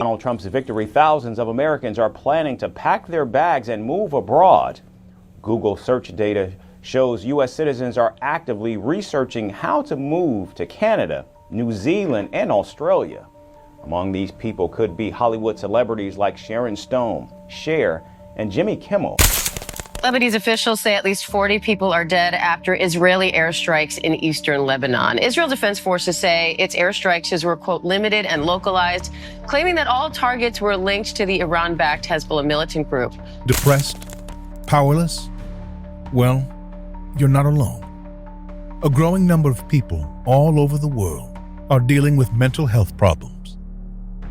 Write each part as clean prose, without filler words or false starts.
Donald Trump's victory, thousands of Americans are planning to pack their bags and move abroad. Google search data shows U.S. citizens are actively researching how to move to Canada, New Zealand, and Australia. Among these people could be Hollywood celebrities like Sharon Stone, Cher, and Jimmy Kimmel. Lebanese officials say at least 40 people are dead after Israeli airstrikes in eastern Lebanon. Israel Defense Forces say its airstrikes were, quote, limited and localized, claiming that all targets were linked to the Iran-backed Hezbollah militant group. Depressed? Powerless? Well, you're not alone. A growing number of people all over the world are dealing with mental health problems.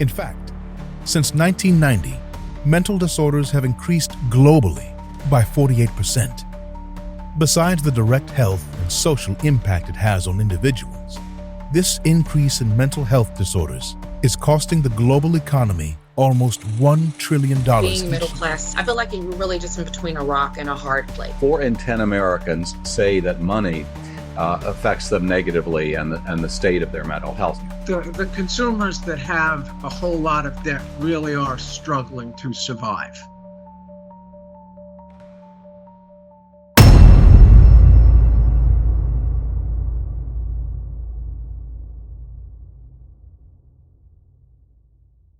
In fact, since 1990, mental disorders have increased globally by 48%. Besides the direct health and social impact it has on individuals, this increase in mental health disorders is costing the global economy almost $1 trillion. Being middle class, I feel like you're really just in between a rock and a hard place. 4 in 10 Americans say that money affects them negatively and the state of their mental health. The consumers that have a whole lot of debt really are struggling to survive.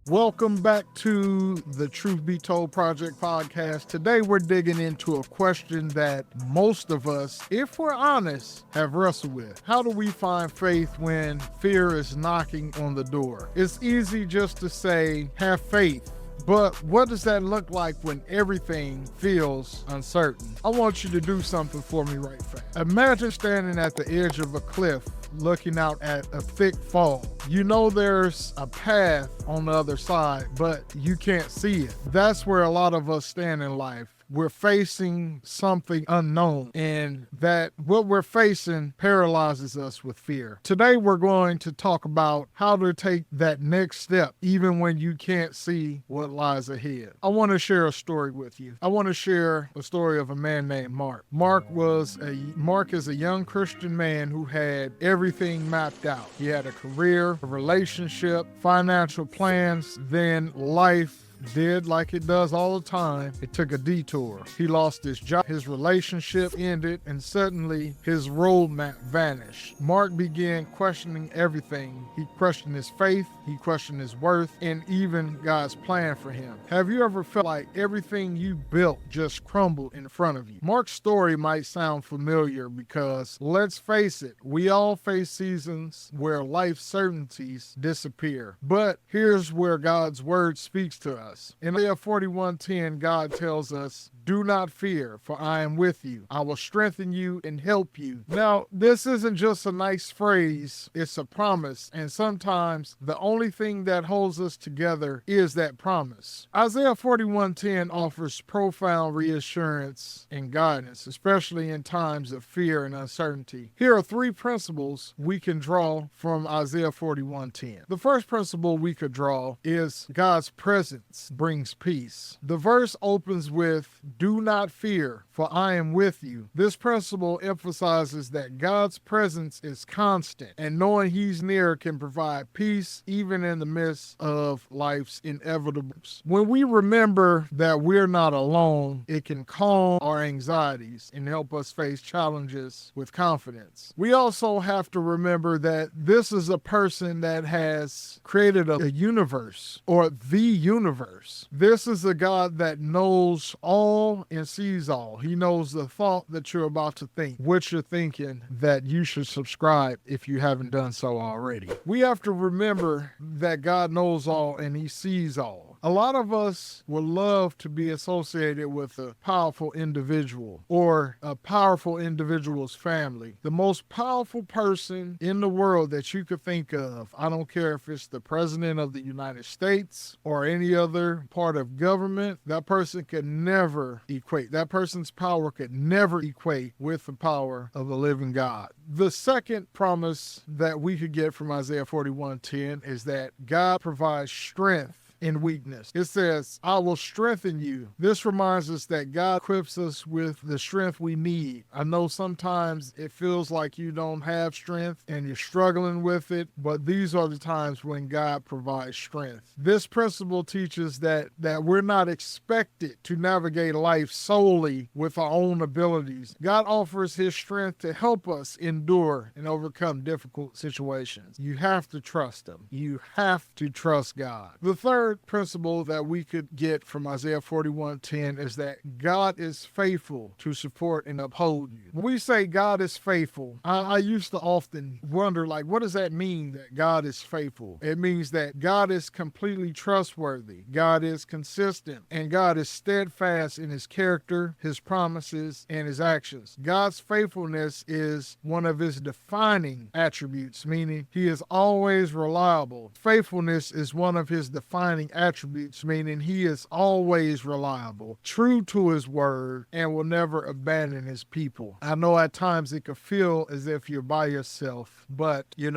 Welcome back to the Truth Be Told Project podcast. Today we're digging into a question that most of us, if we're honest, have wrestled with. How do we find faith when fear is knocking on the door? It's easy just to say, have faith. But what does that look like when everything feels uncertain? I want you to do something for me right fast. Imagine standing at the edge of a cliff looking out at a thick fog. You know there's a path on the other side, but you can't see it. That's where a lot of us stand in life. We're facing something unknown, and that what we're facing paralyzes us with fear. Today, we're going to talk about how to take that next step, even when you can't see what lies ahead. I want to share a story with you. I want to share a story of a man named Mark. Mark is a young Christian man who had everything mapped out. He had a career, a relationship, financial plans, then life did like it does all the time. It took a detour. He lost his job, his relationship ended, and suddenly his roadmap vanished. Mark began questioning everything. He questioned his faith, he questioned his worth, and even God's plan for him. Have you ever felt like everything you built just crumbled in front of you? Mark's story might sound familiar because, let's face it, we all face seasons where life certainties disappear. But here's where God's word speaks to us. In Isaiah 41:10, God tells us, "Do not fear, for I am with you. I will strengthen you and help you." Now, this isn't just a nice phrase, it's a promise. And sometimes the only thing that holds us together is that promise. Isaiah 41:10 offers profound reassurance and guidance, especially in times of fear and uncertainty. Here are 3 principles we can draw from Isaiah 41:10. The first principle we could draw is God's presence brings peace. The verse opens with, "Do not fear, for I am with you." This principle emphasizes that God's presence is constant, and knowing He's near can provide peace even in the midst of life's inevitables. When we remember that we're not alone, it can calm our anxieties and help us face challenges with confidence. We also have to remember that this is a person that has created a universe, or the universe. This is a God that knows all and sees all. He knows the thought that you're about to think, what you're thinking, that you should subscribe if you haven't done so already. We have to remember that God knows all and He sees all. A lot of us would love to be associated with a powerful individual or a powerful individual's family. The most powerful person in the world that you could think of, I don't care if it's the President of the United States or any other part of government, that person could never equate. That person's power could never equate with the power of the living God. The second promise that we could get from Isaiah 41:10 is that God provides strength in weakness. It says, I will strengthen you. This reminds us that God equips us with the strength we need. I know sometimes it feels like you don't have strength and you're struggling with it, but these are the times when God provides strength. This principle teaches that we're not expected to navigate life solely with our own abilities. God offers his strength to help us endure and overcome difficult situations. You have to trust him. You have to trust God. The third principle that we could get from Isaiah 41:10 is that God is faithful to support and uphold you. When we say God is faithful, I used to often wonder, like, what does that mean that God is faithful? It means that God is completely trustworthy. God is consistent, and God is steadfast in his character, his promises, and his actions. God's faithfulness is one of his defining attributes, meaning he is always reliable. Faithfulness is one of his defining attributes, meaning he is always reliable, true to his word, and will never abandon his people. I know at times it could feel as if you're by yourself, but you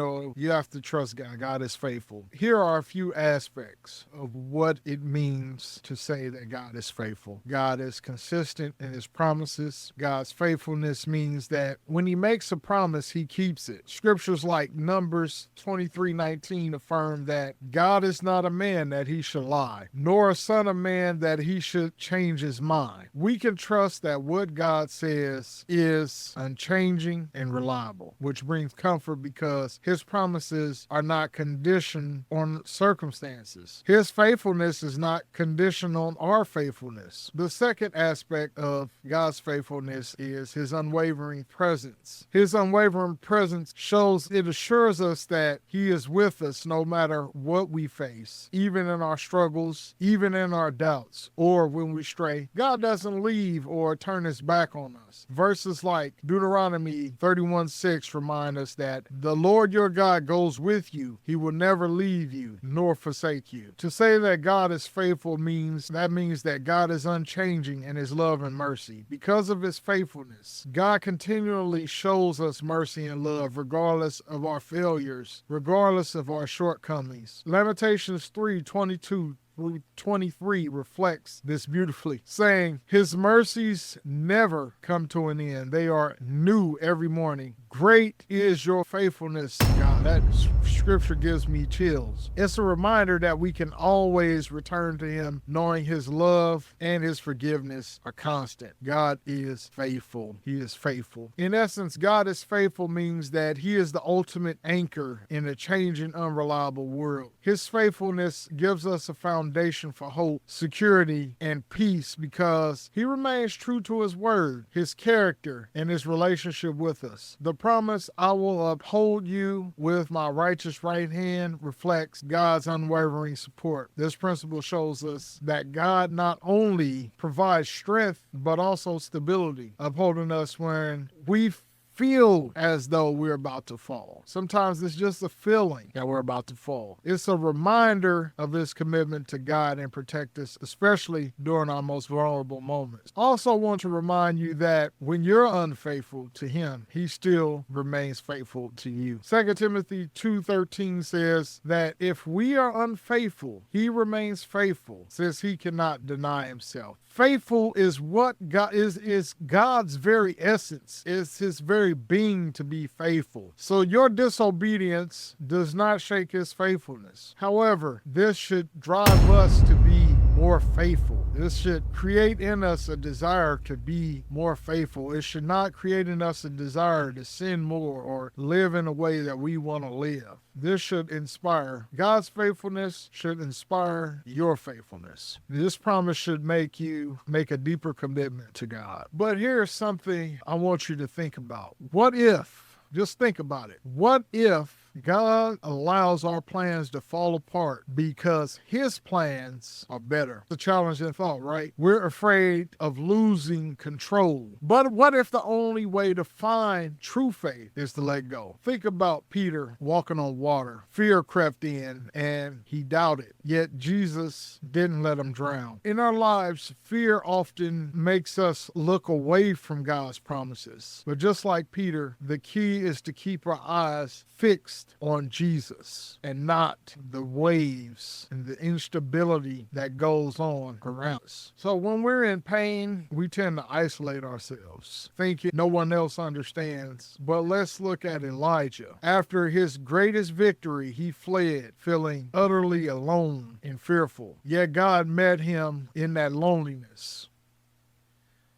have to trust God. God is faithful. Here are a few aspects of what it means to say that God is faithful. God is consistent in his promises. God's faithfulness means that when he makes a promise, he keeps it. Scriptures like Numbers 23:19 affirm that God is not a man that he should lie, nor a son of man that he should change his mind. We can trust that what God says is unchanging and reliable, which brings comfort because his promises are not conditioned on circumstances. His faithfulness is not conditioned on our faithfulness. The second aspect of God's faithfulness is his unwavering presence. His unwavering presence assures us that he is with us no matter what we face, even in our struggles, even in our doubts, or when we stray. God doesn't leave or turn his back on us. Verses like Deuteronomy 31:6 remind us that the Lord your God goes with you. He will never leave you nor forsake you. To say that God is faithful means that God is unchanging in his love and mercy. Because of his faithfulness, God continually shows us mercy and love regardless of our failures, regardless of our shortcomings. Lamentations 3:22 through 23 reflects this beautifully, saying, his mercies never come to an end. They are new every morning. Great is your faithfulness, God. That scripture gives me chills. It's a reminder that we can always return to him, knowing his love and his forgiveness are constant. God is faithful. He is faithful. In essence, God is faithful means that he is the ultimate anchor in a changing, unreliable world. His faithfulness gives us a foundation for hope, security, and peace because he remains true to his word, his character, and his relationship with us. The promise, I will uphold you with my righteous right hand, reflects God's unwavering support. This principle shows us that God not only provides strength, but also stability, upholding us when we feel as though we're about to fall. Sometimes it's just a feeling that we're about to fall. It's a reminder of his commitment to guide and protect us, especially during our most vulnerable moments. Also want to remind you that when you're unfaithful to him, he still remains faithful to you. 2 Timothy 2:13 says that if we are unfaithful, he remains faithful, since he cannot deny himself. Faithful is what God is God's very essence. It's his very being to be faithful. So your disobedience does not shake his faithfulness. However, this should drive us to be more faithful. This should create in us a desire to be more faithful. It should not create in us a desire to sin more or live in a way that we want to live. This should inspire. God's faithfulness should inspire your faithfulness. This promise should make you make a deeper commitment to God. But here's something I want you to think about. What if, just think about it, what if God allows our plans to fall apart because his plans are better? It's a challenging thought, right? We're afraid of losing control. But what if the only way to find true faith is to let go? Think about Peter walking on water. Fear crept in and he doubted, yet Jesus didn't let him drown. In our lives, fear often makes us look away from God's promises. But just like Peter, the key is to keep our eyes fixed focused on Jesus and not the waves and the instability that goes on around us. So when we're in pain, we tend to isolate ourselves, thinking no one else understands. But let's look at Elijah. After his greatest victory, he fled, feeling utterly alone and fearful. Yet God met him in that loneliness.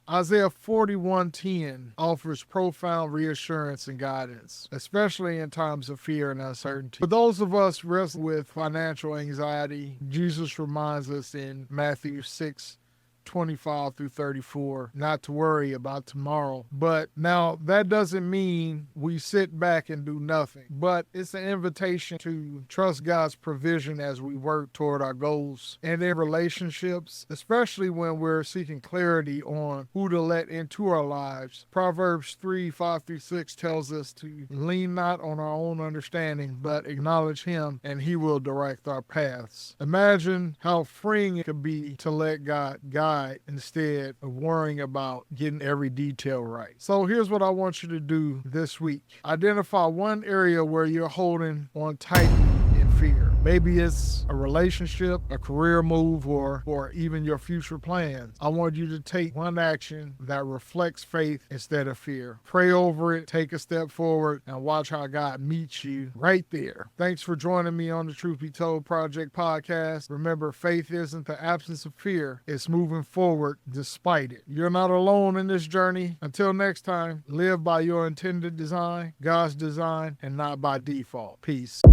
Isaiah 41:10 offers profound reassurance and guidance, especially in times of fear and uncertainty. For those of us wrestling with financial anxiety, Jesus reminds us in Matthew 6:25-34, not to worry about tomorrow. But now that doesn't mean we sit back and do nothing, but it's an invitation to trust God's provision as we work toward our goals. And in relationships, especially when we're seeking clarity on who to let into our lives, Proverbs 3:5-6 tells us to lean not on our own understanding, but acknowledge Him and He will direct our paths. Imagine how freeing it could be to let God guide instead of worrying about getting every detail right. So here's what I want you to do this week. Identify one area where you're holding on tightly in fear. Maybe it's a relationship, a career move, or even your future plans. I want you to take one action that reflects faith instead of fear. Pray over it, take a step forward, and watch how God meets you right there. Thanks for joining me on the Truth Be Told Project podcast. Remember, faith isn't the absence of fear. It's moving forward despite it. You're not alone in this journey. Until next time, live by your intended design, God's design, and not by default. Peace.